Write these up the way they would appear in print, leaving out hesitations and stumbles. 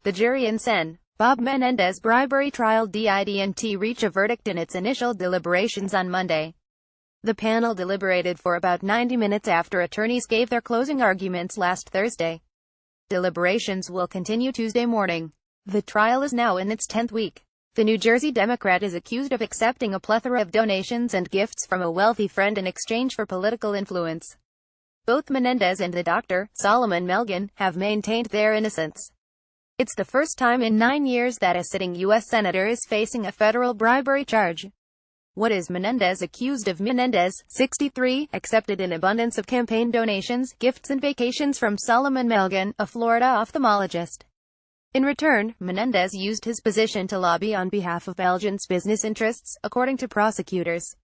The jury in Sen. Bob Menendez bribery trial didnt reach a verdict in its initial deliberations on Monday. The panel deliberated for about 90 minutes after attorneys gave their closing arguments last Thursday. Deliberations will continue Tuesday morning. The trial is now in its 10th week. The New Jersey Democrat is accused of accepting a plethora of donations and gifts from a wealthy friend in exchange for political influence. Both Menendez and the doctor, Solomon Melgen, have maintained their innocence. It's the first time in 9 years that a sitting U.S. senator is facing a federal bribery charge. What is Menendez accused of? Menendez, 63, accepted an abundance of campaign donations, gifts and vacations from Solomon Melgen, a Florida ophthalmologist. In return, Menendez used his position to lobby on behalf of Melgen's business interests, according to prosecutors.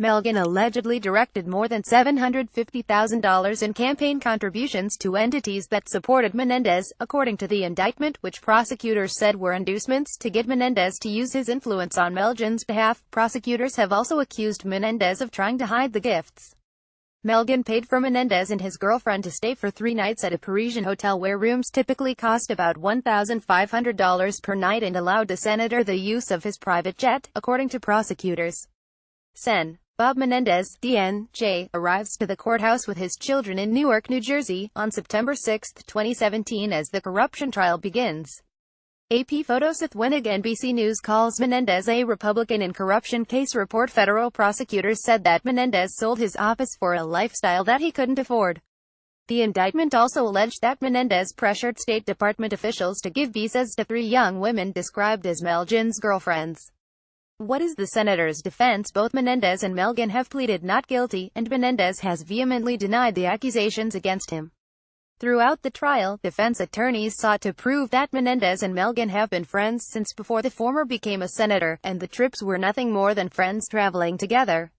Melgen allegedly directed more than $750,000 in campaign contributions to entities that supported Menendez, according to the indictment, which prosecutors said were inducements to get Menendez to use his influence on Melgen's behalf. Prosecutors have also accused Menendez of trying to hide the gifts. Melgen paid for Menendez and his girlfriend to stay for 3 nights at a Parisian hotel where rooms typically cost about $1,500 per night and allowed the senator the use of his private jet, according to prosecutors. Sen. Bob Menendez, DNJ, arrives to the courthouse with his children in Newark, New Jersey, on September 6, 2017 as the corruption trial begins. AP photo. Seth Wenig. NBC News calls Menendez a Republican in corruption case report. Federal prosecutors said that Menendez sold his office for a lifestyle that he couldn't afford. The indictment also alleged that Menendez pressured State Department officials to give visas to 3 young women described as Melgen's girlfriends. What is the senator's defense? Both Menendez and Melgen have pleaded not guilty, and Menendez has vehemently denied the accusations against him. Throughout the trial, defense attorneys sought to prove that Menendez and Melgen have been friends since before the former became a senator, and the trips were nothing more than friends traveling together.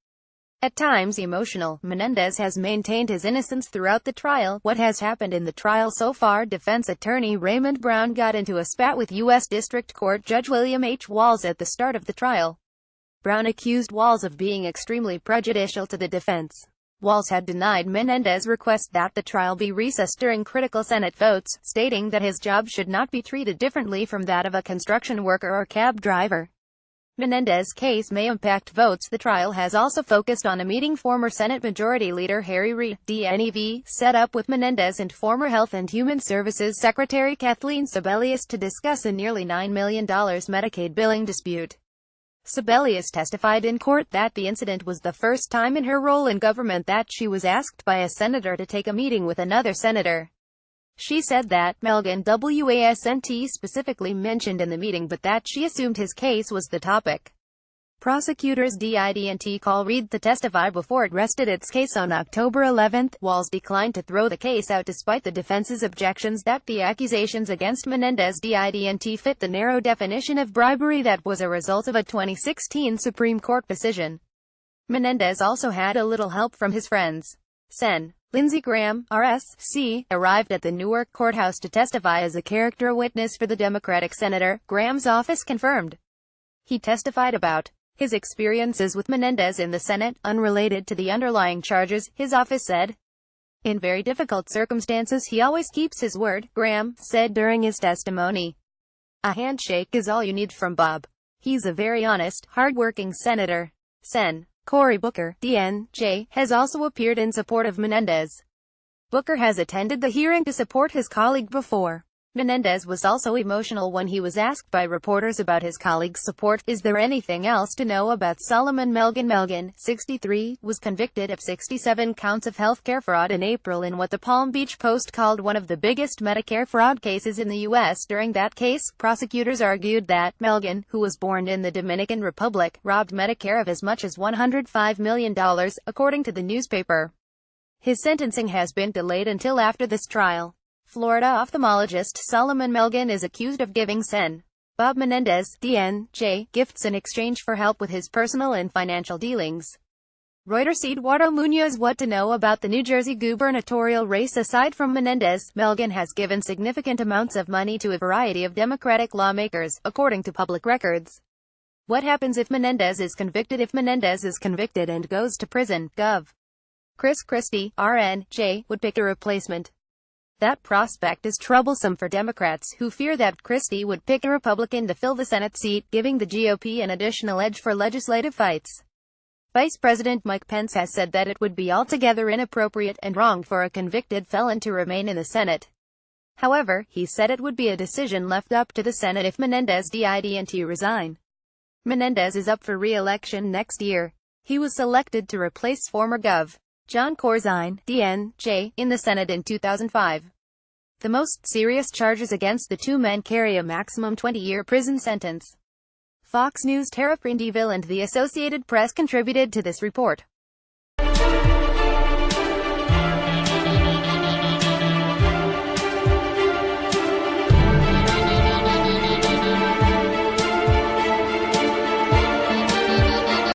At times emotional, Menendez has maintained his innocence throughout the trial. What has happened in the trial so far? Defense attorney Raymond Brown got into a spat with U.S. District Court Judge William H. Walz at the start of the trial. Brown accused Walz of being extremely prejudicial to the defense. Walz had denied Menendez's request that the trial be recessed during critical Senate votes, stating that his job should not be treated differently from that of a construction worker or cab driver. Menendez's case may impact votes. The trial has also focused on a meeting former Senate Majority Leader Harry Reid, DNEV, set up with Menendez and former Health and Human Services Secretary Kathleen Sebelius to discuss a nearly $9 million Medicaid billing dispute. Sebelius testified in court that the incident was the first time in her role in government that she was asked by a senator to take a meeting with another senator. She said that Melgen wasn't specifically mentioned in the meeting, but that she assumed his case was the topic. Prosecutors didn't call Reid to testify before it rested its case on October 11. Walz declined to throw the case out despite the defense's objections that the accusations against Menendez didn't fit the narrow definition of bribery that was a result of a 2016 Supreme Court decision. Menendez also had a little help from his friends. Sen. Lindsey Graham, RSC, arrived at the Newark courthouse to testify as a character witness for the Democratic senator. Graham's office confirmed he testified about his experiences with Menendez in the Senate, unrelated to the underlying charges, his office said. In very difficult circumstances he always keeps his word, Graham said during his testimony. A handshake is all you need from Bob. He's a very honest, hard-working senator. Sen. Cory Booker, DNJ, has also appeared in support of Menendez. Booker has attended the hearing to support his colleague before. Menendez was also emotional when he was asked by reporters about his colleague's support. Is there anything else to know about Solomon Melgen? Melgen, 63, was convicted of 67 counts of healthcare fraud in April in what the Palm Beach Post called one of the biggest Medicare fraud cases in the U.S. During that case, prosecutors argued that Melgen, who was born in the Dominican Republic, robbed Medicare of as much as $105 million, according to the newspaper. His sentencing has been delayed until after this trial. Florida ophthalmologist Solomon Melgen is accused of giving Sen. Bob Menendez, DNJ, gifts in exchange for help with his personal and financial dealings. Reuters. Eduardo Munoz. What to know about the New Jersey gubernatorial race? Aside from Menendez, Melgen has given significant amounts of money to a variety of Democratic lawmakers, according to public records. What happens if Menendez is convicted? If Menendez is convicted and goes to prison, Gov. Chris Christie, RNJ, would pick a replacement. That prospect is troublesome for Democrats, who fear that Christie would pick a Republican to fill the Senate seat, giving the GOP an additional edge for legislative fights. Vice President Mike Pence has said that it would be altogether inappropriate and wrong for a convicted felon to remain in the Senate. However, he said it would be a decision left up to the Senate if Menendez didnt resign. Menendez is up for re-election next year. He was selected to replace former Gov. John Corzine, DNJ, in the Senate in 2005. The most serious charges against the two men carry a maximum 20-year prison sentence. Fox News Tara Prindiville and the Associated Press contributed to this report.